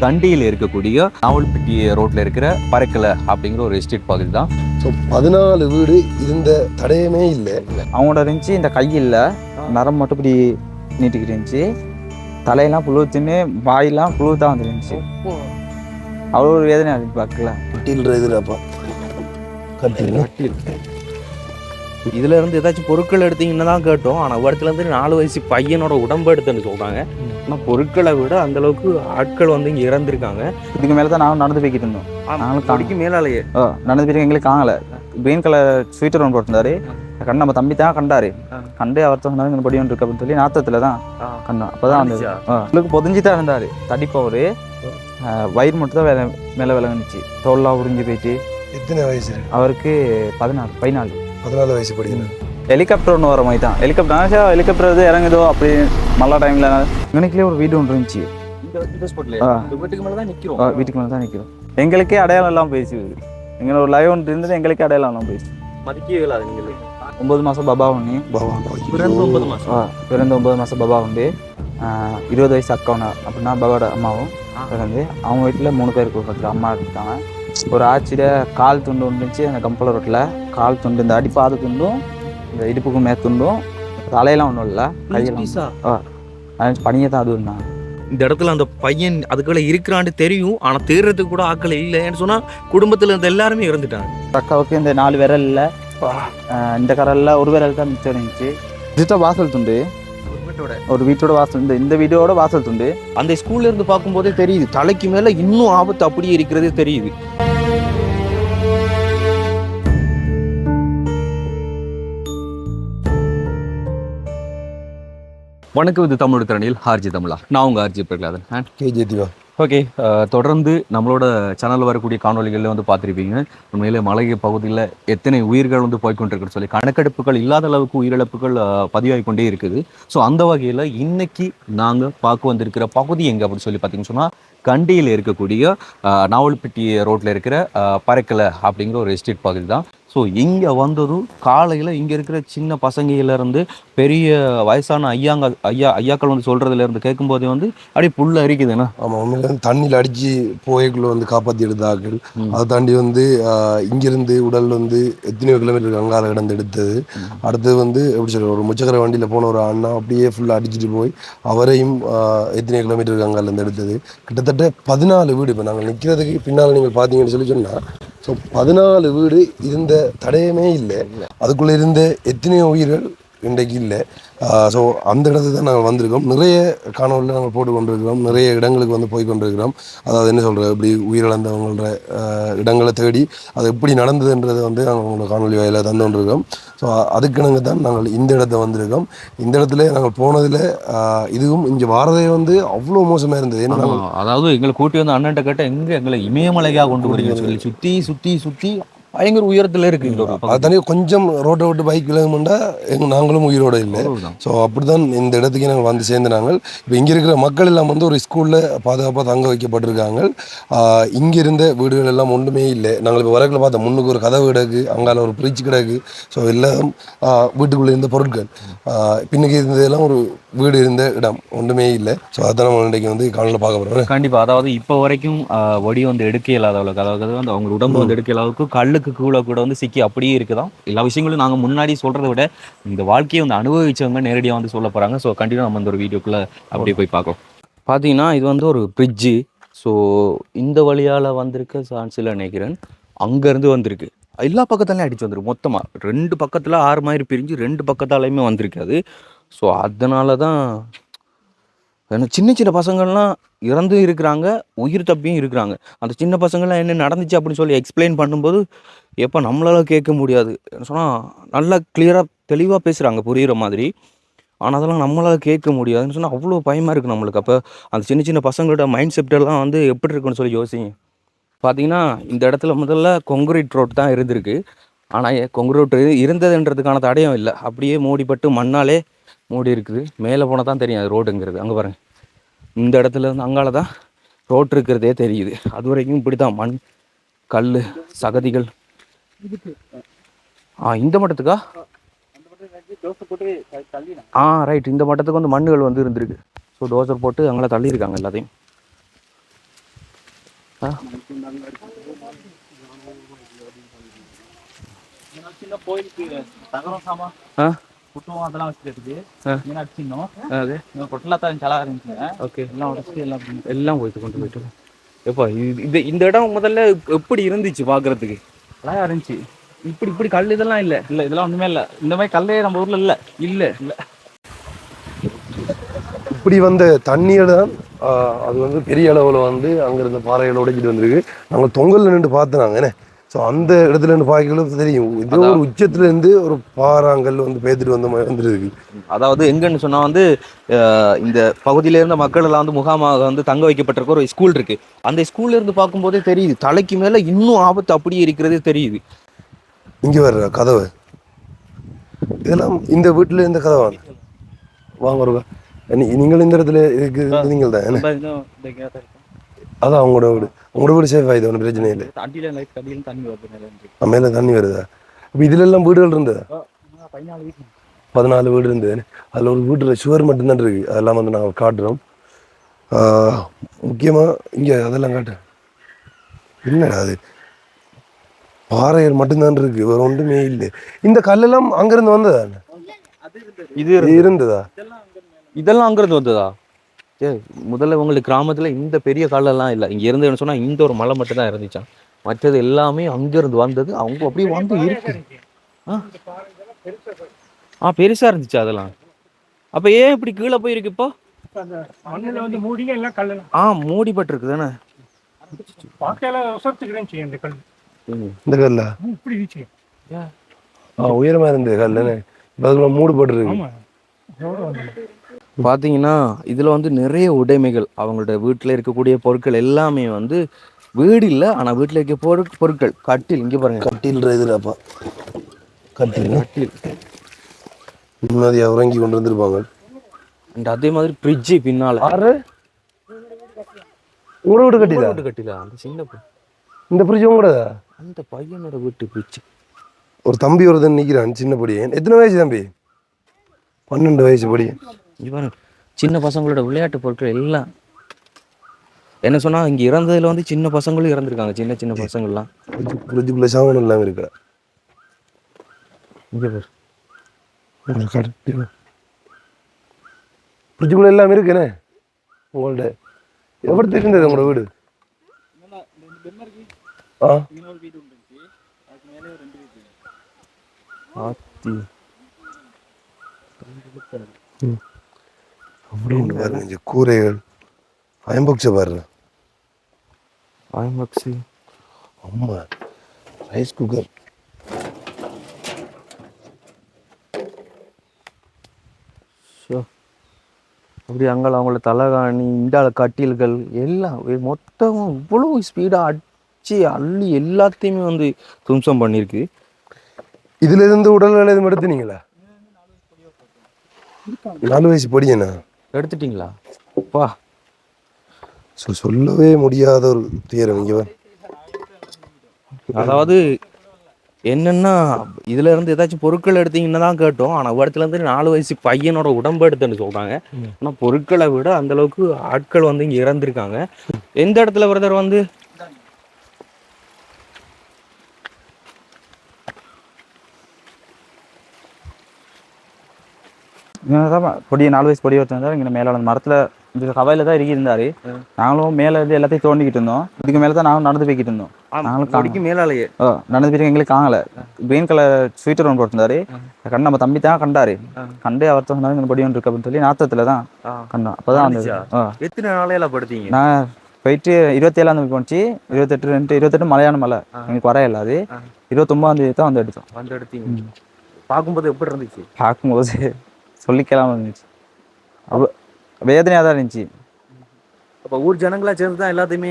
கண்டியில் இருக்கக்கூடிய நாவல்பிட்டி ரோட்ல இருக்கிற பறக்கலை அப்படிங்கிற ஒரு எஸ்டேட் பகுதி தான். ஸோ 14 வீடு இருந்த தடையமே இல்லை. அவங்களோட இருந்துச்சு இந்த கையில் நரம் மட்டும் இப்படி நீட்டிக்கிட்டு இருந்துச்சு, தலையெல்லாம் புழு தின்னு வாயெல்லாம் புழு தான் வந்துருந்துச்சு. அவ்வளோ ஒரு வேதனை அது பார்க்கல. கட்டில் இதுலப்பா கட்டில் இதுல இருந்து ஏதாச்சும் பொருட்கள் எடுத்தீங்கன்னு தான் கேட்டோம். ஆனால் இடத்துல இருந்து 4 வயசு பையனோட உடம்பு எடுத்துன்னு சொல்றாங்க. ஆனால் பொருட்களை விட அந்த அளவுக்கு ஆட்கள் வந்து இங்கே இறந்துருக்காங்க. இதுக்கு மேலே தான் நானும் நடந்து போய்கிட்டு இருந்தோம். நாங்களும் கடிக்கு மேலாலேயே நடந்து போய் எங்களுக்கு காணலை. கிரீன் கலர் ஸ்வீட்டர் ஒன்று போட்டிருந்தாரு. கண்டு நம்ம தம்பி தான் கண்டாரு. கண்டு அவர் சொன்னாரு இங்கே படி ஒன்று இருக்கு அப்படின்னு சொல்லி நாத்தத்தில் தான் கண்டோம். அப்போதான் அந்த உங்களுக்கு பொதிஞ்சு தான் இருந்தார். தடிப்பவர் வயிறு மட்டும் தான் மேலே விளங்குச்சு. தோல்லாம் உறிஞ்சு போயிட்டு. எத்தனை வயசு அவருக்கு 14 வயசு படிக்கணும். ஹெலிகாப்டர் ஒன்று வர மாதிரி தான். ஹெலிகாப்டர் வந்து இறங்குதோ அப்படி மழை டைமில் இங்கனைக்குள்ளே ஒரு வீடு ஒன்று இருந்துச்சு. வீட்டுக்கு மேலே தான் நிற்கிறோம். வீட்டுக்கு மேலே தான் நிற்கிறோம். எங்களுக்கே அடையாளம் எல்லாம் போயிடுச்சு. எங்களை ஒரு லைவ் ஒன்று இருந்தது, எங்களுக்கே அடையாளம் எல்லாம் போயிடுச்சு. மதிக்கவே இல்லாது. நீங்களே 9 மாதம் பபா ஒன்று பிறந்து 9 மாதம் பிறந்த 9 மாதம் பபா வந்து 20 வயசு அக்கா அப்படின்னா பபாவோட அம்மாவும் பிறந்து அவங்க வீட்டில் 3 பேர் குடும்பத்தில் அம்மா இருக்காங்க. ஒரு ஆட்சியில் கால் துண்டு இருந்துச்சு. அந்த கம்பள ரோட்டில் கால் துண்டு, இந்த அடிப்பாத துண்டும் இந்த இடுப்புக்கும் துண்டும், தலையெல்லாம் ஒன்றும் இல்லை, கையெல்லாம் பனியை தான் அது இருந்தாங்க. இந்த இடத்துல அந்த பையன் அதுக்குள்ள இருக்கிறான்னு தெரியும். ஆனால் தேடுறதுக்கு கூட ஆட்கள் இல்லைன்னு சொன்னால் குடும்பத்தில் இருந்த எல்லாருமே இறந்துட்டாங்க. அக்காவுக்கு இந்த 4 விரலில் இந்த கரலில் ஒரு விரல் தான் மிச்சம் இருந்துச்சு. இதுதான் வாசல் துண்டு. ஒரு வீட்டோட வாசல், இந்த வீடோட வாசல் துண்டு. அந்த ஸ்கூல்ல இருந்து பார்க்கும்போதே தெரியுது, தலைக்கு மேல இன்னும் ஆபத்து அப்படியே இருக்கிறதே தெரியுது. வணக்கம், இது தமிழ் திறனில் ஆர்ஜி தமிழா. நான் உங்க RJ Prahaladhan. KJ Diva. Okay, தொடர்ந்து நம்மளோட சேனலில் வரக்கூடிய காணொலிகளில் வந்து பார்த்துருப்பீங்க. உண்மையிலே மலைய பகுதியில் எத்தனை உயிர்கள் வந்து போய்கொண்டிருக்குன்னு சொல்லி கணக்கெடுப்புகள் இல்லாத அளவுக்கு உயிரிழப்புகள் பதிவாகி கொண்டே இருக்குது. ஸோ அந்த வகையில் இன்னைக்கு நாங்கள் பார்க்க வந்திருக்கிற பகுதி எங்கே அப்படின்னு சொல்லி பார்த்தீங்கன்னு சொன்னால், கண்டியில் இருக்கக்கூடிய நாவல்பிட்டி ரோட்டில் இருக்கிற பறக்கலை அப்படிங்கிற ஒரு எஸ்டேட் பகுதி தான். ஸோ இங்கே வந்ததும் காலையில் இங்கே இருக்கிற சின்ன பசங்கயிலேருந்து பெரிய வயசான ஐயாக்கள் வந்து சொல்கிறதுலேருந்து கேட்கும்போதே வந்து அப்படியே புல்ல அரிக்குதுண்ணா. ஆமாம், உண்மையில வந்து தண்ணியில் அடித்து போய்க்குள்ளே வந்து காப்பாற்றி எடுத்தாக்கள். அதை தாண்டி வந்து இங்கேருந்து உடல் வந்து எத்தனையோ கிலோமீட்டருக்கு அங்கால கிடந்து எடுத்தது. அடுத்தது வந்து எப்படி சொல்ற, ஒரு முச்சக்கர வண்டியில் போன ஒரு அண்ணா அப்படியே ஃபுல்லாக அடிச்சுட்டு போய் அவரையும் எத்தனையோ கிலோமீட்டருக்கு அங்காலேருந்து எடுத்தது. கிட்டத்தட்ட 14 வீடு. இப்போ நாங்கள் நிற்கிறதுக்கு பின்னால் நீங்கள் பார்த்தீங்கன்னு சொன்னால், ஸோ 14 வீடு இருந்த தடையமே இல்லை. அதுக்குள்ளே இருந்த எத்தனையோ உயிர்கள் இன்றைக்கு இல்லை. ஸோ அந்த இடத்துக்கு தான் நாங்கள் வந்திருக்கோம். நிறைய காணொலியில் நாங்கள் போட்டு கொண்டிருக்கிறோம். நிறைய இடங்களுக்கு வந்து போய் கொண்டிருக்கிறோம். அதாவது என்ன சொல்கிறது, இப்படி உயிரிழந்தவங்கள இடங்களை தேடி அது எப்படி நடந்ததுன்றதை வந்து நாங்கள் உங்களோட காணொலி வாயிலாக தந்து கொண்டிருக்கோம். ஸோ அதுக்கிணங்க தான் நாங்கள் இந்த இடத்த வந்திருக்கோம். இந்த இடத்துல நாங்கள் போனதில் இதுவும் இங்கே வாரதே வந்து அவ்வளோ மோசமாக இருந்தது. ஏன்னா அதாவது எங்களை கூட்டி வந்து அண்ணன்ட்ட கேட்டால் எங்களை இமயமலையாக கொண்டு வரீங்க சொல்லி சுற்றி சுற்றி சுற்றி பயங்கர உயரத்தில் இருக்குது. அது தனி கொஞ்சம் ரோட்டை விட்டு பைக் விலகுமெண்டா நாங்களும் உயிரோடு இல்லை. ஸோ அப்படி தான் இந்த இடத்துக்கு நாங்கள் வந்து சேர்ந்து நாங்கள் இப்போ இங்கே இருக்கிற மக்கள் எல்லாம் வந்து ஒரு ஸ்கூலில் பாதுகாப்பாக தங்க வைக்கப்பட்டிருக்காங்க. இங்கே இருந்த வீடுகள் எல்லாம் ஒன்றுமே இல்லை. நாங்கள் இப்போ வரக்கில் பார்த்தோம், முன்னுக்கு ஒரு கதவு கிடக்கு, அங்கால ஒரு ஃப்ரிட்ஜ் கிடக்கு. ஸோ எல்லாம் வீட்டுக்குள்ளே இருந்த பொருட்கள். பின்னுக்கு இருந்ததெல்லாம் ஒரு வீடு இருந்த இடம் ஒன்றுமே இல்லை. ஸோ அதான் நம்ம இன்றைக்கு வந்து காலையில் பார்க்க போகிறோம். கண்டிப்பாக. அதாவது இப்போ வரைக்கும் வடி வந்து எடுக்க இல்லாத அளவுக்கு, அதாவது வந்து அவங்க உடம்பு வந்து எடுக்க அளவுக்கு கல்லுக்கு கூட வந்து சிக்கி அப்படியே இருக்குதான். எல்லா விஷயங்களும் நாங்கள் முன்னாடி சொல்கிறத விட இந்த வாழ்க்கையை வந்து அனுபவிச்சவங்க நேரடியாக வந்து சொல்ல போகிறாங்க. ஸோ கண்டிப்பாக நம்ம இந்த ஒரு வீடியோக்குள்ளே அப்படியே போய் பார்க்கலாம். பார்த்தீங்கன்னா இது வந்து ஒரு ஃப்ரிட்ஜு. ஸோ இந்த வழியால் வந்திருக்க சான்ஸில் நினைக்கிறேன். அங்கேருந்து வந்திருக்கு, எல்லா பக்கத்துலையும் அடித்து வந்துருக்கு. மொத்தமாக 2 பக்கத்தில் 6 மாதிரி பிரிஞ்சு 2 பக்கத்தாலையுமே வந்திருக்காது. ஸோ அதனால தான் ஏன்னா சின்ன சின்ன பசங்கள்லாம் இறந்து இருக்கிறாங்க, உயிர் தப்பியும் இருக்கிறாங்க. அந்த சின்ன பசங்கள்லாம் என்ன நடந்துச்சு அப்படின்னு சொல்லி எக்ஸ்பிளைன் பண்ணும்போது எப்போ நம்மளால் கேட்க முடியாது. சொன்னால் நல்லா கிளியராக தெளிவாக பேசுகிறாங்க, புரிகிற மாதிரி. ஆனால் அதெல்லாம் நம்மளால் கேட்க முடியாதுன்னு சொன்னால் அவ்வளோ பயமாக இருக்குது நம்மளுக்கு. அப்போ அந்த சின்ன சின்ன பசங்களோட மைண்ட் செப்டெல்லாம் வந்து எப்படி இருக்குன்னு சொல்லி யோசிங்க. பார்த்தீங்கன்னா இந்த இடத்துல முதல்ல கொங்க்ரீட் ரோட் தான் இருந்திருக்கு. ஆனால் கொங்க்ரீட் இருந்ததுன்றதுக்கான தடையும் இல்லை, அப்படியே மூடிப்பட்டு மண்ணாலே மூடி இருக்குது. மேலே போனால் தான் தெரியும் அது ரோடுங்கிறது. அங்கே பாருங்கள், இந்த இடத்துல இருந்து அங்கால தான் ரோட் இருக்கிறதே தெரியுது. அது வரைக்கும் இப்படி தான் மண், கல், சகதிகள். இந்த மட்டத்துக்கா ரைட், இந்த மட்டத்துக்கு வந்து மண்ணுகள் வந்து இருந்திருக்கு. ஸோ டோசர் போட்டு அங்கே தள்ளியிருக்காங்க எல்லாத்தையும். ஆ சின்ன கோயிலுக்கு தகரம் சாமா ஆ குட்டுவோம் அதெல்லாம் வச்சுருக்கு ஆ இங்கே அடிச்சிடணும் அது கொட்டலாத்தான் சலா இருந்துச்சுங்க ஓகே எல்லாம் உடச்சிட்டு எல்லாம் எல்லாம் கொண்டு போயிட்டு எப்பா இது இந்த இடம் முதல்ல எப்படி இருந்துச்சு பார்க்கறதுக்கு? அழகா இருந்துச்சு. இப்படி இப்படி கல் இதெல்லாம் இல்லை. இல்லை இதெல்லாம் ஒன்றுமே இல்லை. இந்த மாதிரி கல்லே நம்ம ஊரில் இல்லை. இல்லை இல்லை இப்படி வந்த தண்ணியோட தான் அது வந்து பெரிய அளவில் வந்து அங்கே இருந்த பாறைகளை உடைச்சிட்டு வந்திருக்கு. நாங்கள் தொங்கலில் நின்று பார்த்துனாங்க என்ன. ஸோ அந்த இடத்துல இருந்து பார்க்கறது தெரியும். இதே ஒரு உச்சத்துலேருந்து ஒரு பாறாங்கல் வந்து பேத்துட்டு வந்துருக்கு. அதாவது எங்கன்னு சொன்னா வந்து இந்த பகுதியில இருந்த மக்கள் எல்லாம் வந்து முகாமாக வந்து தங்க வைக்கப்பட்டிருக்க ஒரு ஸ்கூல் இருக்கு. அந்த ஸ்கூல்ல இருந்து பார்க்கும்போதே தெரியுது தலைக்கு மேல இன்னும் ஆபத்து அப்படியே இருக்கிறதே தெரியுது. இங்கே வர்ற கதவை இதெல்லாம் இந்த வீட்டில் இருந்த கதவை வாங்க வருவா. நீங்கள் இந்த இடத்துல இருக்கு நீங்கள் தான் என்ன. அதான் அவங்களோட வீடு. உங்களோட வீடு சேஃப் ஆகிது, ஒன்றும் பிரச்சனை இல்லை. அடியில் தண்ணி வருது. மேலே தண்ணி வருதா? இப்போ இதுல எல்லாம் வீடுகள் இருந்ததா? 14 வீடு இருந்தது. அதில் ஒரு வீட்டில் சுவர் மட்டும்தான் இருக்குது. அதெல்லாம் வந்து நாங்கள் காட்டுறோம். முக்கியமாக இங்கே அதெல்லாம் காட்டுறேன். என்னடா அது பாறைகள் மட்டும்தான் இருக்குது, வேறு ஒன்றுமே இல்லை. இந்த கல்லெல்லாம் அங்கேருந்து வந்ததா? இது இருந்ததா? இதெல்லாம் அங்கிருந்து வந்ததா? முதல்ல உங்களுக்கு கிராமத்துல இந்த பெரிய கல்லெல்லாம் இல்லை. இங்க இருந்து சொன்னா இந்த ஒரு மலை மட்டும் தான் இருந்துச்சான். மற்றது எல்லாமே அங்கிருந்து வந்தது. அவங்க அப்படியே வந்து இருக்கு. பெருசா இருந்துச்சு அதெல்லாம். அப்ப ஏன் இப்படி கீழே போயிருக்கு இப்போ? மூடிப்பட்டு இருக்கு தானே. இந்த கல்லா உயரமா இருந்தது கல்லு. மூடு போட்டுருக்கு. பாத்தீங்கன்னா இதுல வந்து நிறைய உடைமைகள், அவங்களோட வீட்டுல இருக்கக்கூடிய பொருட்கள் எல்லாமே வந்து வீடு இல்லை, ஆனா வீட்டுல இருக்க பொருட்கள். கட்டில் இங்க பாருங்க. கட்டில் இதுடாப்பா. கட்டில் நிம்மதியா உறங்கி கொண்டு வந்திருப்பாங்க. அதே மாதிரி ஃப்ரிட்ஜ் பின்னால. உங்களோட வீட்டு கட்டிலா? அந்த சின்ன இந்த ஃப்ரிட்ஜ் உங்களோட? அந்த பையனோட வீட்டு ஃப்ரிட்ஜ். ஒரு தம்பி ஒருத்தன் நிற்கிறான், சின்ன படியன். எத்தனை வயசு தம்பி? 12 வயசு படியன். இவன் சின்ன பசங்களோட விளையாட்டு பொருட்கள் எல்லாம். என்ன சொன்னா இங்க இறந்ததுல வந்து சின்ன பசங்களும் இறந்துருக்காங்க. சின்ன சின்ன பசங்கள்லாம் ஃப்ரிட்ஜுக்குள்ள சாமான் இல்லாமல் இருக்கா? இங்க பேர் ஃப்ரிட்ஜுக்குள்ள எல்லாம் இருக்குண்ணே உங்கள்ட்ட. எப்படி இருந்தது உங்களோட வீடு? அப்படின்னு பாருங்க கூரைகள். அயம்பக்ஸ பாருங்க. அம்மா ரைஸ் குக்கர். அப்படி அங்கே அவங்களோட தலைகாணி, இண்டால கட்டில்கள் எல்லாம் மொத்தமும் இவ்வளோ ஸ்பீடாக அடிச்சு அள்ளி எல்லாத்தையுமே வந்து தும்சம் பண்ணியிருக்கு. இதுல இருந்து உடல்நிலை எதுவும் எடுத்துனீங்களா? 4 வயசு படியண்ணா எடுத்துட்டீங்களா? அப்பா சொல்லவே முடியாத ஒரு துயரம். இங்க அதாவது என்னன்னா இதுல இருந்து ஏதாச்சும் பொருட்கள் எடுத்தீங்கன்னு தான் கேட்டோம். ஆனா இடத்துல இருந்து 4 வயசு பையனோட உடம்பு எடுத்துன்னு சொல்றாங்க. ஆனா பொருட்களை விட அந்த அளவுக்கு ஆட்கள் வந்து இங்க இறந்துருக்காங்க. எந்த இடத்துல பிரதர் வந்து பொடி 4 வயசு பொடி ஒருத்தர் இருந்தார். இங்கே மேலே மரத்தில் இந்த கவையில தான் இருந்தாரு. நாங்களும் மேலே இருந்து எல்லாத்தையும் தோண்டிக்கிட்டு இருந்தோம். இதுக்கு மேலே தான் நாங்களும் நடந்து போய்கிட்டு இருந்தோம். நாங்களும் மேலாலேயே நடந்து போயிட்டு எங்களுக்கு காணலை. கிரீன் கலர் ஸ்வீட்டர் ஒன்று போட்டிருந்தாரு. கண்டு நம்ம தம்பி தான் கண்டாரு. கண்டு அவர் சொன்னாரு இந்த பொடி ஒன்று இருக்கு அப்படின்னு சொல்லி நாத்தத்தில் தான் கண்டோம். அப்போதான் வந்து எத்தனை நாளையில படுத்தீங்க? நான் போயிட்டு 27ஆம் தேதி போச்சு. 28 மலையான மலை எங்களுக்கு வர இல்லாது. 29ஆம் தேதி தான் வந்து எடுத்தோம். வந்து எடுத்தீங்க. பார்க்கும்போது எப்படி இருந்துச்சு? பார்க்கும்போது சொல்லிக்கலாம் இருந்துச்சு. வேதனையாக தான் இருந்துச்சு. அப்போ ஊர் ஜனங்களா சேர்ந்து தான் எல்லாத்தையுமே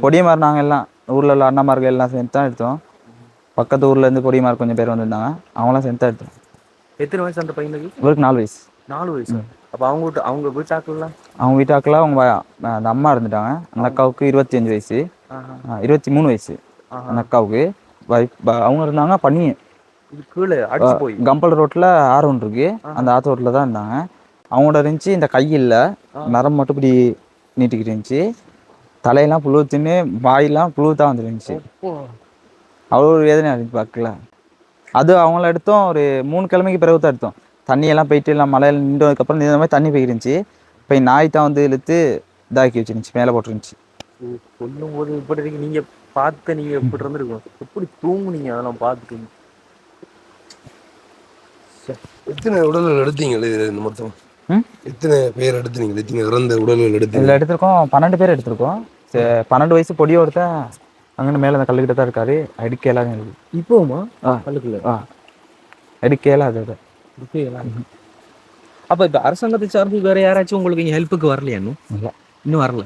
பொடிய மாதிரி நாங்கள் எல்லாம் ஊரில் உள்ள அண்ணாமார்கள் எல்லாம் சேர்ந்து தான் எடுத்தோம். பக்கத்து ஊர்லேருந்து பொடியமார் கொஞ்சம் பேர் வந்திருந்தாங்க. அவங்களாம் சேர்ந்து தான் எடுத்தோம். எத்தனை வயசு அந்த பையனுக்கு? இவருக்கு 4 வயசு. 4 வயசு. அப்போ அவங்க வீட்டாக்கள்லாம் அவங்க வீட்டாக்கெல்லாம் அவங்க அந்த அம்மா இருந்துட்டாங்க. அந்த அக்காவுக்கு 25 வயசு, 23 வயசு. அந்த அக்காவுக்கு அவங்க இருந்தாங்க. பண்ணி கீழே கம்பல் ரோட்டில் ஆறு ஒன்று இருக்கு. அந்த ஆற்று ரோட்டில் தான் இருந்தாங்க. அவங்களோட இருந்துச்சு. இந்த கையில் நரம் மட்டும் இப்படி நீட்டிக்கிட்டு இருந்துச்சு. தலையெல்லாம் புழு தின்னு வாயெல்லாம் புழு தான் வந்துருந்துச்சு. அவ்வளோ ஒரு வேதனை இருந்துச்சு பார்க்கல. அது அவங்கள எடுத்தோம் ஒரு 3 கிழமைக்கு பிறகு தான் எடுத்தோம். தண்ணியெல்லாம் போயிட்டு எல்லாம் மழையில் நின்றதுக்கப்புறம் இந்த மாதிரி தண்ணி போயிருந்துச்சு. இப்போ நாய் தான் வந்து இழுத்து இதாக்கி வச்சிருந்துச்சு, மேலே போட்டுருந்துச்சு. சொல்லும் போது இப்படி இருக்கு. நீங்க பார்த்து நீங்க எப்படி இருந்திருக்கும், எப்படி தூங்குனீங்க அதெல்லாம் பார்த்துட்டு? எத்தனை உடல்கள் எடுத்தீங்களே இதுல இருந்து மொத்தம்? ம் எத்தனை பேர் எடுத்தீங்க? எத்தனை இறந்த உடல்கள் எடுத்தீங்க? இதில் எடுத்திருக்கோம் 12 பேர் எடுத்திருக்கோம். 12 வயசு பொடியை ஒருத்தன் அங்கே மேலே அந்த கல்லுக்கிட்ட தான் இருக்காரு. அடிக்க இயலாது எனக்கு. இப்போமா ஆ கல்லுக்குள்ள அடிக்க இயலாது அது. அப்ப இப்ப அரசாங்கத்தை சார்ந்து வேற யாராச்சும் உங்களுக்கு இங்க ஹெல்ப்புக்கு வரலையா? இல்லை, இன்னும் வரல.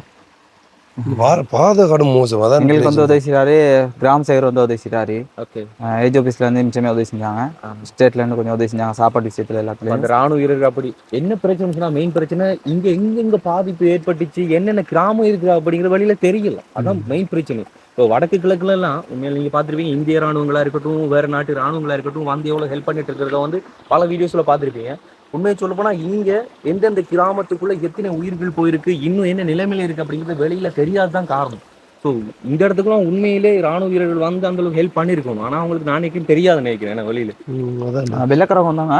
பாதை கடும் மோசம். அதான் எங்களுக்கு வந்து உதவி செய்கிறாரு, கிராம சேகர் வந்து உதவி செய்கிறாரு, ஓகே. ஏஜ் ஆஃபீஸ்லேருந்து நிச்சயமே உதவி செஞ்சாங்க, ஸ்டேட்லேருந்து கொஞ்சம் உதவி செஞ்சாங்க, சாப்பாடு விஷயத்தில் எல்லாத்துலேயும். அந்த ராணுவ வீரர்கள் அப்படி என்ன பிரச்சனைனா, மெயின் பிரச்சனை இங்க எங்கெங்க பாதிப்பு ஏற்பட்டுச்சு, என்னென்ன கிராமம் இருக்கு அப்படிங்கிற வழியில தெரியல. அதான் மெயின் பிரச்சனை. இப்போ வடக்கு கிழக்குல எல்லாம் உண்மையில நீங்க பார்த்துருப்பீங்க, இந்திய ராணுவங்களா இருக்கட்டும், வேற நாட்டு ராணுவங்களா இருக்கட்டும், வந்து எவ்வளவு ஹெல்ப் பண்ணிட்டு இருக்கிறத வந்து பல வீடியோஸ்ல பார்த்துருப்பீங்க. உண்மையை சொல்ல போனா இங்க எந்தெந்த கிராமத்துக்குள்ள எத்தனை உயிர்கள் போயிருக்கு, இன்னும் என்ன நிலைமையில இருக்கு அப்படிங்கிறது வெளியில தெரியாதுதான் காரணம். ஸோ இந்த இடத்துக்குலாம் உண்மையிலே ராணுவ வீரர்கள் வந்து அந்த அளவுக்கு ஹெல்ப் பண்ணியிருக்கணும். ஆனா அவங்களுக்கு நாளைக்கும் தெரியாது நினைக்கிறேன் ஏன்னா வெளியில. வெள்ளைக்காரங்க வந்தாங்க.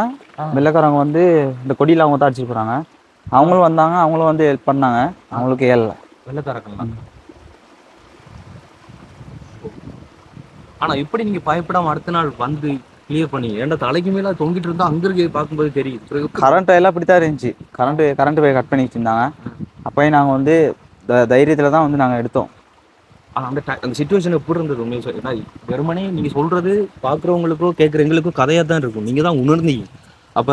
வெள்ளைக்காரங்க வந்து இந்த கொடியில் அவங்க தான் அடிச்சுட்டு போகிறாங்க. அவங்களும் வந்தாங்க, அவங்களும் வந்து ஹெல்ப் பண்ணாங்க. அவங்களுக்கு ஏழை வெள்ளக்காரக்கலாம். ஆனா எப்படி நீங்க பயப்படாம அடுத்த நாள் வந்து கிளியர் பண்ணி, ஏன்டா தலைக்கு மேல தொங்கிட்டு இருந்தா அங்க இருக்க பார்க்கும்போது தெரியுது. கரண்ட் எல்லாம் இப்படி தான் இருந்துச்சு. கரண்ட் போய் கட் பண்ணி வச்சுருந்தாங்க. அப்போயும் நாங்கள் வந்து தைரியத்தில் தான் வந்து நாங்கள் எடுத்தோம். அந்த சுச்சுவேஷன் எப்படி இருந்தது உண்மையை? வெறுமனே நீங்க சொல்றது பாக்குறவங்களுக்கோ கேட்குற எங்களுக்கோ கதையா தான் இருக்கும். நீங்க தான் உணர்ந்தீங்க. அப்ப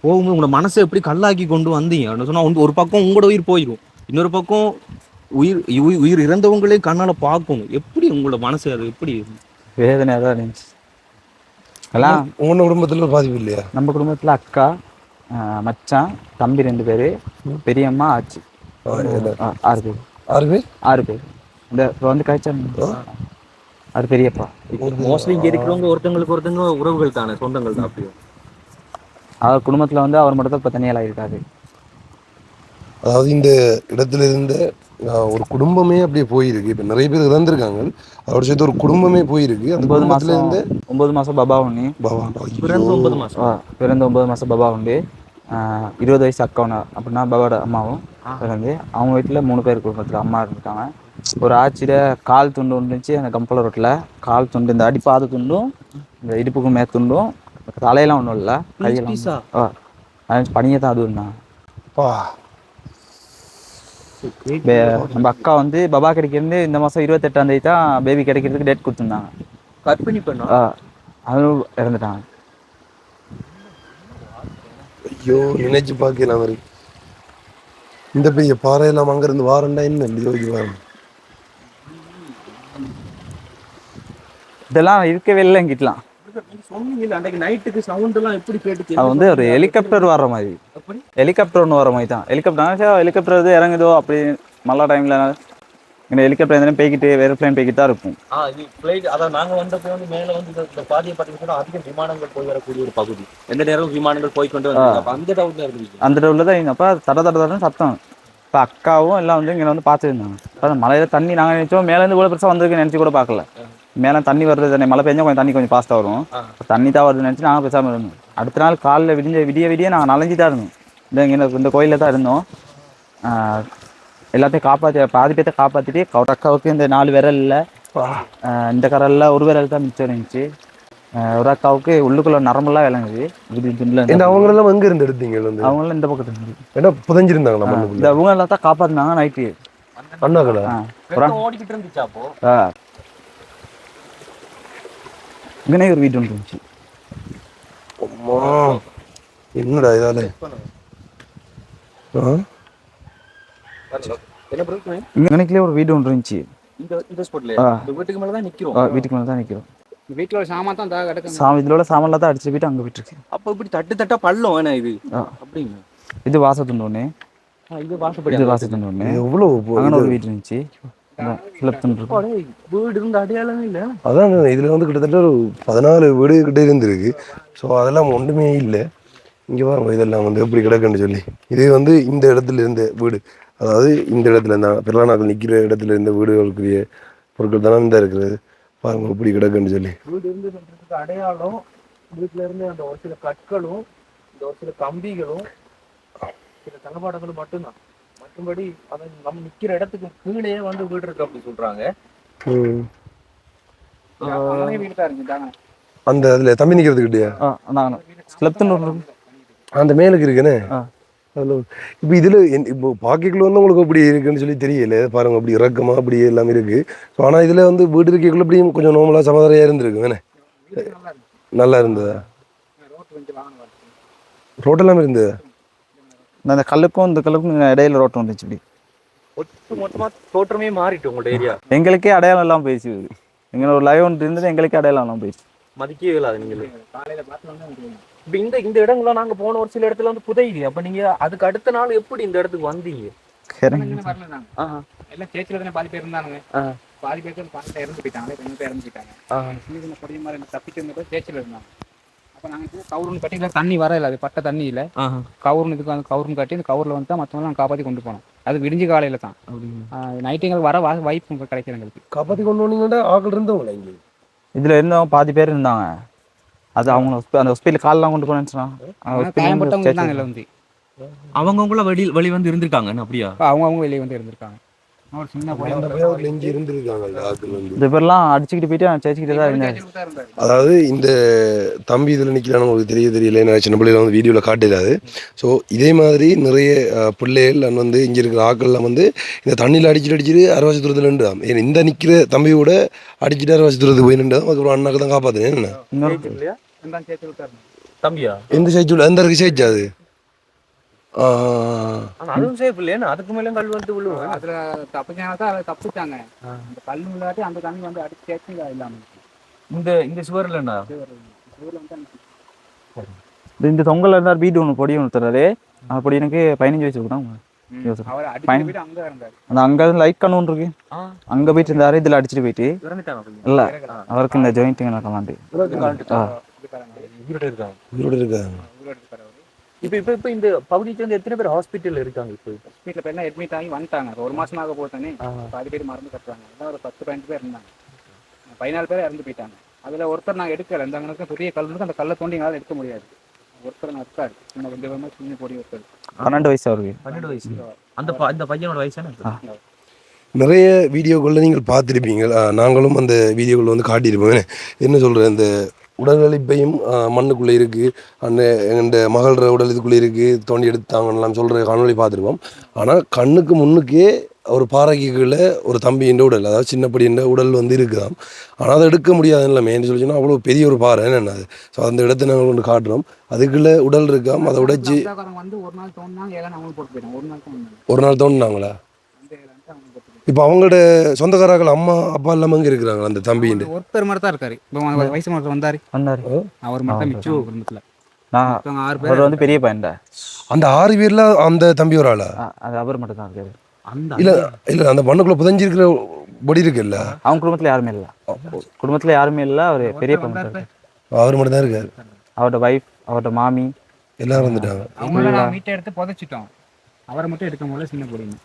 போகும்போது உங்களோட மனசை எப்படி கல்லாக்கி கொண்டு வந்தீங்க சொன்னா, ஒரு பக்கம் உங்களோட உயிர் போயிடும், இன்னொரு பக்கம் உயிர் இறந்தவங்களே கண்ணால பார்க்கணும். எப்படி உங்களோட மனசு அது எப்படி? வேதனையாக தான் இருந்துச்சு. எல்லாம் உங்க குடும்பத்துல பாதிப்பு இல்லையா? நம்ம குடும்பத்தில் அக்கா, மச்சான், தம்பி 2 பேர், பெரியம்மா, ஆச்சு 6 பேர். 6 பேர். இந்த இப்போ வந்து காய்ச்சா அது பெரியப்பா. மோஸ்ட்லி இங்க இருக்கிறவங்க ஒருத்தங்களுக்கு ஒருத்தங்க உறவுகள் தானே, சொந்தங்கள் தான். அப்படியே அவர் குடும்பத்தில் வந்து அவர் மட்டும் தான் இப்போ தனியால் இருக்காரு. அதாவது இந்த இடத்துல இருந்த ஒரு குடும்பமே அப்படியே போயிருக்கு. இப்போ நிறைய பேர் இறந்துருக்காங்க, அதோட சேர்த்து ஒரு குடும்பமே போயிருக்கு. அந்த 9 மாதம் பாபா உண்டு. பிறந்து 9 மாசம். பிறந்து 9 மாதம் பாபா உண்டு. 20 வயசு அக்கா ஒன்று அப்படின்னா பாபாவோட அம்மாவும் பிறந்து. அவங்க வீட்டில் 3 பேர் குடும்பத்தில் அம்மா இருந்துட்டாங்க. ஒரு ஆட்சியில் கால் துண்டு இருந்துச்சு அந்த கம்பள ரோட்டில். கால் துண்டு, இந்த அடிப்பாத துண்டும் இந்த இடுப்புக்கும் துண்டும், தலையெல்லாம் ஒன்றும் இல்லை, கையெல்லாம் பனியை தான் அது இருந்தாங்க. நம்ம அக்கா வந்து பாபா கிடைக்கிறது இந்த மாதம் 28ஆம் தேதி தான் பேபி கிடைக்கிறதுக்கு டேட் கொடுத்துருந்தாங்க. கற்பனை பண்ணா அதுவும் இறந்துட்டாங்க. ஐயோ, நினைச்சு பார்க்கலாம். இந்த பெரிய பாறையெல்லாம் அங்கிருந்து வாரண்டா என்ன யோசிச்சு. இதெல்லாம் இருக்கவே இல்லை எங்கிட்டலாம். அது வந்து ஒரு ஹெலிகாப்டர் வர்ற மாதிரி, ஹெலிகாப்டர் ஒன்று வர மாதிரி தான். ஹெலிகாப்டர் இது இறங்குதோ அப்படி மழை டைமில் இங்கே ஹெலிகாப்டர் எந்த போய்கிட்டு ஏரோப்ளைன் போய்கிட்டு தான் இருக்கும். நாங்கள் வந்தப்போ வந்து மேலே வந்து இந்த பாதையை பார்த்தீங்கன்னா அதிக விமானங்கள் போய் வரக்கூடிய ஒரு பகுதி. எந்த நேரம் விமானங்கள் போய்கொண்டு அந்த டவுட்ல இருக்கு. அந்த டவுட்ல தான் எங்கள் அப்பா தட தடன்னு சத்தம். இப்போ அக்காவும் எல்லாம் வந்து இங்கே வந்து பார்த்துருந்தாங்க. இப்போ மழையில் தண்ணி நாங்கள் நினச்சோம் மேலேருந்து கூட பெருசாக வந்திருக்கு நினச்சி கூட பார்க்கல. மேலே தண்ணி வருது தானே, மழை பெஞ்சா கொஞ்சம் தண்ணி கொஞ்சம் ஃபாஸ்ட்டாக வரும். தண்ணி தான் வருதுன்னு நினச்சி நாங்கள் பேசாமல் இருந்தோம். அடுத்த நாள் காலையில் விடிய நாங்கள் நனைஞ்சி தான் இருந்தோம். இந்த கோயிலில் தான் இருந்தோம். எல்லாத்தையும் காப்பாற்றி பாதி பேர்த்தை காப்பாற்றிட்டு ஒரு அக்காவுக்கு இந்த 4 விரல் இல்லை, இந்த கரலில் ஒரு விரல் தான் மிச்சம் இருந்துச்சு. ஒரு அக்காவுக்கு உள்ளுக்குள்ள நரம்பெல்லாம் விளங்குது. அவங்களெல்லாம் எங்க இருந்து எடுத்தீங்க? அவங்களாம் இந்த பக்கத்துல இருந்து ஏன்னா புதஞ்சிருந்தாங்களா? இந்த அவங்க எல்லாம் தான் காப்பாற்றினாங்க நைட்டு. ஓடிக்கிட்டு இருந்துச்சா அப்போ? இங்கனே ஒரு வீடு ஒன்று இருந்துச்சு. என்னடா இதால இங்கனக்குள்ளே ஒரு வீடு ஒன்று இருந்துச்சு. வீட்டுக்கு மேலே தான் நிற்கிறோம். வீட்டுக்கு மேலே தான் நிற்கிறோம். வீட்டில் சாமான் தான் கிடக்கு. இதோட சாமான்ல தான் அடிச்சு போயிட்டு அங்கே போயிட்டு. அப்போ இப்படி தட்டா பள்ளம் வேணா இது அப்படிங்க. இது வாசத்துண்டு ஒன்று. இது வாசப்படி. இது வாசத்துண்டு ஒன்று. எவ்வளோ ஒரு வீடு இருந்துச்சு. வீடு இருந்த அடையாளமே இல்லை. அதான் இதுல வந்து கிட்டத்தட்ட ஒரு 14 வீடு கிட்ட இருந்திருக்கு. ஸோ அதெல்லாம் ஒன்றுமே இல்லை. இங்கே பாருங்க, இதெல்லாம் வந்து எப்படி கிடக்குன்னு சொல்லி. இது வந்து இந்த இடத்துல இருந்த வீடு. அதாவது இந்த இடத்துல இருந்தால் பிறலானாக்கள் நிற்கிற இடத்துல இருந்த வீடுகளுக்குரிய பொருட்கள் தானே இந்த இருக்கிறது. பாருங்க இப்படி கிடக்குன்னு சொல்லி. வீடு இருந்துன்றதுக்கு அடையாளம் வீட்டுல இருந்து அந்த ஒரு சில கற்களும் இந்த ஒரு சில கம்பிகளும் சில தளபாடங்களும் மட்டும்தான். மற்றபடி அதை நம்ம நிக்கிற இடத்துக்கு கீழே வந்து வீடு இருக்கு அப்படி சொல்றாங்க. வீடு தான் இருந்துட்டாங்க. அந்த அதில் தம்பி நிற்கிறதுக்கிட்டயா நாங்கள் ஸ்லெப்துன்னு அந்த மேலுக்கு இருக்குன்னு அதில் இப்போ இதில் இப்போ பாக்கிக்குள்ள வந்து உங்களுக்கு அப்படி இருக்குன்னு சொல்லி தெரியல. பாருங்க அப்படி இறக்கமா அப்படி எல்லாமே இருக்குது. ஸோ ஆனால் இதில் வந்து வீடு இருக்கைக்குள்ள அப்படியும் கொஞ்சம் நார்மலாக சமாதானம் இருந்திருக்கு தானே. நல்லா இருந்ததா? ரோட்டெல்லாம் இருந்ததா? அந்த கல்லுக்கும் இந்த கல்லுக்கும் இடையில ரோட்டம் வந்துச்சு. இப்படி மொத்தமா தோற்றமே மாறிட்டு உங்களோட ஏரியா. எங்களுக்கே அடையாளம் எல்லாம் போயிடுச்சு. எங்களை ஒரு லைவ் ஒன்று இருந்தது, எங்களுக்கே அடையாளம் எல்லாம் போயிடுச்சு. மதிக்கவே இல்லாது நீங்க காலையில பார்த்து. இப்போ இந்த இடங்கள்லாம் நாங்க போன ஒரு சில இடத்துல வந்து புதையுது. அப்ப நீங்க அதுக்கு அடுத்த நாள் எப்படி இந்த இடத்துக்கு வந்தீங்க? வரல நாங்க எல்லாம் சேர்ச்சில தானே பாதி பேர் இருந்தானுங்க. பாதி பேர் பாதியில இறந்து போயிட்டாங்க, 2 பேர் இறந்து போயிட்டாங்க. சீசன பொடிய மாதிரி தப்பிச்சு இருந்த போய் சேர்ச்சில இருந்தாங்க. அப்ப நாங்க கவுருன்னு கட்டில தண்ணி வரல, அது பட்ட தண்ணி இல்ல. கவுருன்னு இதுக்கு வந்து கவுருன்னு கட்டி இந்த கவுர்ல வந்து தான் மற்றவங்க காப்பாற்றி கொண்டு போனோம். அது விடிஞ்சு காலையில தான். நைட்டு எங்களுக்கு வர வாய்ப்பு கிடைக்கிற எங்களுக்கு. காப்பாற்றி கொண்டு வந்தீங்கன்னா ஆக்கள் இருந்தவங்களா இங்கே? இதுல இருந்தவங்க பாதி பேர் இருந்தாங்க. அது அவங்க அந்த ஹாஸ்பிட்டல் காலெல்லாம் கொண்டு போனேன்னு காயப்பட்டவங்க இருந்தாங்க எல்லாம் வந்து. அவங்கவுங்கள வெளி வந்து இருந்திருக்காங்க. அப்படியா? அவங்க வெளியே வந்து இருந்திருக்காங்க. ஒரு சின்ன இங்கே இருந்திருக்காங்க ஆக்கள் வந்து. இந்த பேர்லாம் அடிச்சுக்கிட்டு போயிட்டு சேர்ச்சிக்கிட்டே தான் இருந்தாரு. அதாவது இந்த தம்பி இதில் நிற்கிறான்னு உங்களுக்கு தெரியல. நான் சின்ன பிள்ளையில வந்து வீடியோவில் காட்டிடாது. ஸோ இதே மாதிரி நிறைய பிள்ளைகள் நான் வந்து இங்கே இருக்கிற ஆக்கள்லாம் வந்து இந்த தண்ணியில் அடிச்சுட்டு அரைவாசி தூரத்தில் நின்றுதான். ஏன்னா இந்த நிற்கிற தம்பியோட அடிச்சுட்டு அரைவாசி தூரத்துக்கு போய் நின்று அதுக்கப்புறம் அண்ணாக்கு தான் காப்பாற்றுனேன். என்ன தம்பியா? எந்த சைச்சு எந்த இருக்கு சைச்சு அது? அதுவும் சேஃப் இல்லையா? அதுக்கு மேலே கல் வந்து விழுவும். அதுல தப்பிச்சாங்க, அதை தப்பிச்சாங்க. அந்த கல் விளையாட்டி அந்த தண்ணி வந்து அடிச்சு சேர்த்து இல்லாம இந்த சுவர்ல என்ன இந்த தொங்கல் இருந்தார். வீடு ஒன்று பொடி ஒன்று தர்றாரு. அப்படி எனக்கு 15 வயசு இருக்கும். அந்த அங்க லைட் கண்ணு ஒன்று இருக்கு, அங்க போயிட்டு இருந்தாரு. இதுல அடிச்சுட்டு போயிட்டு இல்ல அவருக்கு இந்த ஜாயிண்ட் கலாண்டு இப்ப இந்த பகுதிக்கு வந்து எத்தனை பேர் ஹாஸ்பிட்டல் இருக்காங்க? இப்போ ஹாஸ்பிட்டல் பேர் அட்மிட் ஆகி வந்துட்டாங்க. 1 மாசமாக போட்டானே பாதி பேர் மருந்து கட்டுறாங்க. எல்லாம் ஒரு 10-15 பேர் இருந்தாங்க. 14 பேர் இறந்து போயிட்டாங்க. அதுல ஒருத்தர் நான் எடுக்கல. இந்த அங்கே பெரிய கல் இருக்கு, அந்த கல்லை தோண்டி எங்களால் எடுக்க முடியாது. ஒருத்தர் நான் இருக்காரு, சின்ன கொஞ்சம் சின்ன பொடி ஒருத்தர். 12 வயசு அவருக்கு. 12 வயசு. அந்த பையனோட வயசு நிறைய வீடியோக்களில் நீங்கள் பார்த்துருப்பீங்க. நாங்களும் அந்த வீடியோக்களில் வந்து காட்டியிருப்போம். என்ன சொல்கிறேன், இந்த உடல்களிப்பையும் மண்ணுக்குள்ளே இருக்குது, அந்த எங்கள் மகளோட உடல் இதுக்குள்ளே இருக்குது, தோண்டி எடுத்தாங்கலாம் சொல்கிற காணொலி பார்த்துருப்போம். ஆனால் கண்ணுக்கு முன்னுக்கே ஒரு பாறைக்குள்ளே ஒரு தம்பியின் உடல், அதாவது சின்னப்படியின் உடல் வந்து இருக்குதாம். ஆனால் அதை எடுக்க முடியாது இல்லை என்று சொல்லி சொன்னால் அவ்வளோ பெரிய ஒரு பாறை என்ன அது. ஸோ அந்த இடத்த நாங்கள் கொண்டு காட்டுறோம். அதுக்குள்ளே உடல் இருக்காம். அதை உடைச்சி வந்து ஒரு நாள் தோண்டினாங்களா? இப்போ அவங்களோட சொந்தக்காரர்கள் அம்மா அப்பா இல்லாமல் அங்கே இருக்கிறாங்க. அந்த தம்பியின் ஒருத்தர் மாதிரி தான் இருக்காரு. இப்போ வயசு மட்டும் வந்தாரு அவர் மட்டும் மிச்சம் குடும்பத்தில். நான் 6 பேர் வந்து பெரிய பையன். அந்த 6 பேர்ல அந்த தம்பி ஒரு ஆளா? அது அவர் மட்டும் தான் இருக்காரு. இல்ல இல்ல அந்த மண்ணுக்குள்ள புதஞ்சிருக்கிற பொடி இருக்குல்ல, அவங்க குடும்பத்துல யாருமே இல்ல. குடும்பத்துல யாருமே இல்ல. அவர் பெரிய பையன், அவர் மட்டும் தான் இருக்காரு. அவரோட வைஃப், அவரோட மாமி எல்லாரும் வந்துட்டாங்க. அவங்கள நான் வீட்டை எடுத்து புதைச்சிட்டோம். அவரை மட்டும் எடுக்க முடியல. சின்ன பொடிங்க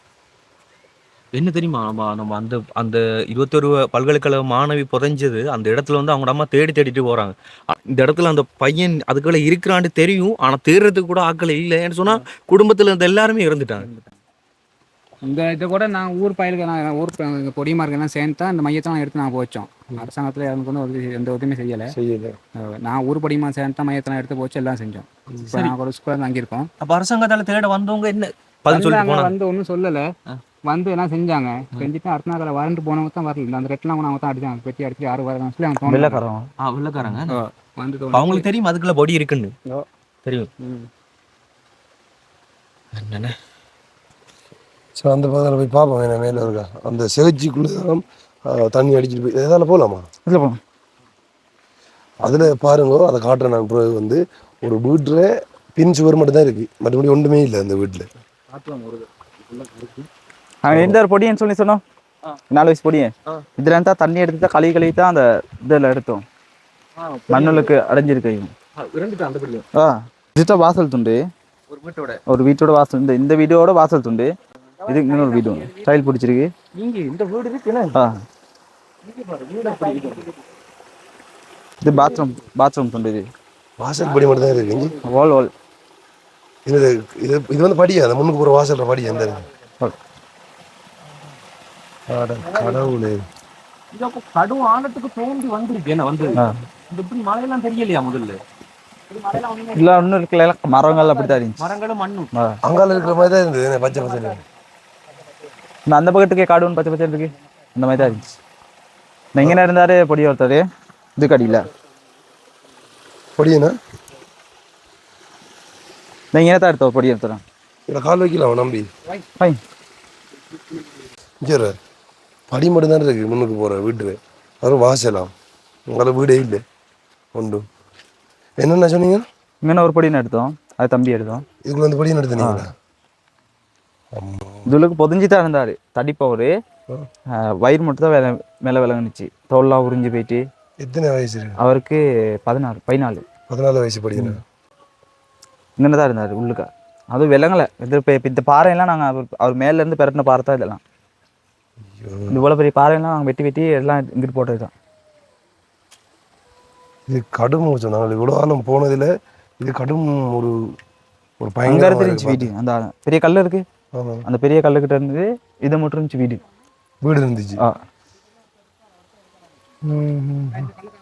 என்ன தெரியுமா? நம்ம அந்த 21 பல்கலைக்கழக மாணவி புதைஞ்சது அந்த இடத்துல வந்து அவங்க அம்மா தேடிட்டு போறாங்க. இந்த இடத்துல அந்த பையன் அதுக்குள்ள இருக்கிறான்னு தெரியும், ஆனா தேடுறதுக்கு கூட ஆட்கள் இல்லைன்னு சொன்னா குடும்பத்துல இருந்த எல்லாருமே இறந்துட்டாங்க. இந்த இதை கூட நான் ஊர் பயலுக்கு நான் ஊர் பொடிமார்க்கெல்லாம் சேர்ந்தா இந்த மையத்தை நான் எடுத்து நான் போச்சோம். அரசாங்கத்தில் எனக்கு வந்து எந்த உதவியுமே செய்யலை. நான் ஊர் பொடிமா சேர்ந்தா மையத்தெல்லாம் எடுத்து போச்சு, எல்லாம் செஞ்சோம். இப்போ நாங்கள் ஒரு ஸ்கூலில் தங்கியிருக்கோம். அப்போ அரசாங்கத்தால் தேட வந்தவங்க என்ன வந்து ஒன்றும் சொல்லலை. வந்து என்ன செஞ்சாங்க, செஞ்சுட்டு அடுத்த நாள் வறண்டு போனவங்க தான் வரல. அந்த ரெட்டெல்லாம் அவங்க தான் அடிச்சாங்க, பெட்டி அடிச்சு 6 வாரம் சொல்லி அவங்க வெள்ளக்காரங்க வந்து அவங்களுக்கு தெரியும் அதுக்குள்ள பொடி இருக்குன்னு தெரியும். என்னென்ன சரி அந்த பக்கத்தில் போய் பார்ப்போம். என்ன மேலே இருக்கா அந்த சிகிச்சைக்குள்ளே தான் தண்ணி அடிச்சுட்டு போய் எதால் போகலாமா? இல்லை போகலாம். அதில் பாருங்க, அதை காட்டுறேன் நான். பிறகு வந்து ஒரு வீட்டில் பின் சுவர் மட்டும் தான் இருக்குது, மற்றபடி ஒன்றுமே இல்லை அந்த வீட்டில். எந்த ஒரு பொடியன்னு சொல்லி சொன்னோம், 4 வயசு பொடியன். இதுல இருந்தா தண்ணி எடுத்து தான் கழுவி தான் அந்த இதில் எடுத்தோம். மண்ணுக்கு அடைஞ்சிருக்கு. வாசல் துண்டு, ஒரு வீட்டோட வாசல், இந்த வீட்டோட வாசல் துண்டு. இது இன்னொரு வீடு ஸ்டைல் பிடிச்சிருக்கு. இங்க இந்த வீடு இருக்குல்ல, ஆ இங்க பாரு வீடு அப்படி இருக்கு. இது பாத்ரூம் கொண்டு இது வாசல் படி மட்டும் தான் இருக்கு இங்க. வால் இது இது இது வந்து படியா அந்த முன்னுக்கு போகிற வாசல்ற படியா அந்த கடவுளே. இது அப்போ கடும் ஆழத்துக்கு தோண்டி வந்திருக்கு என்ன வந்து இந்த இப்படி மழையெல்லாம் தெரியலையா முதல்ல? இல்லை ஒன்றும் இருக்கல, மரங்கள் அப்படித்தான் இருந்துச்சு. மரங்களும் மண்ணும் அங்கால இருக்கிற மாதிரி தான் இருந்தது பச்சை பச்சை. நான் அந்த பக்கத்துக்கே காடுன்னு பச்சை பச்சை இருக்கு, அந்த மாதிரி தான் இருந்துச்சு. நான் இங்கே இருந்தாரு பொடி ஒருத்தர் இது கடியில் படியனா நான் இங்கே தான் எடுத்தோம் பொடி ஒருத்தர். இதில் கால் வைக்கலாம் நம்பி. ஃபைன். சரி படி மட்டும் தான் இருக்கு முன்னுக்கு போகிற வீட்டு. அதுவும் வாசலாம் உங்களை வீடே இல்லை உண்டு. என்னென்ன சொன்னீங்க? இங்கே ஒரு பொடின்னு எடுத்தோம், அது தம்பி எடுத்தோம். இதுக்குள்ள வந்து படி நடத்துனீங்களா? இதுளுக்கு பொதிஞ்சு தான் இருந்தார் தடிப்பவர். வயிறு மட்டும் தான் மேலே விளங்குனுச்சு, தோல்லாம் உறிஞ்சு போயிட்டு. எத்தனை வயசு இருக்கு? அவருக்கு 14 14 வயசு படிக்கணும். இங்கே தான் இருந்தார் உள்ளுக்க. அதுவும் விலங்கலை. இது இப்போ இந்த பாறையெல்லாம் நாங்கள் அவர் மேலேருந்து பெரட்டின பாறை தான் இதெல்லாம். இந்த இவ்வளோ பெரிய பாறையெல்லாம் நாங்கள் வெட்டி எல்லாம் இங்கிட்டு போட்டது தான். இது கடும் நாங்கள் இவ்வளோ ஆழம் போனதில் இது கடும் ஒரு ஒரு அங்கே பயங்கர இருந்துச்சு வீடு. அந்த பெரிய கல் இருக்கு, அந்த பெரிய கல்லுக்கிட்ட இருந்தது இது மட்டும் இருந்துச்சு வீடு. வீடு இருந்துச்சு. ஆ இந்த கல்லுக்கு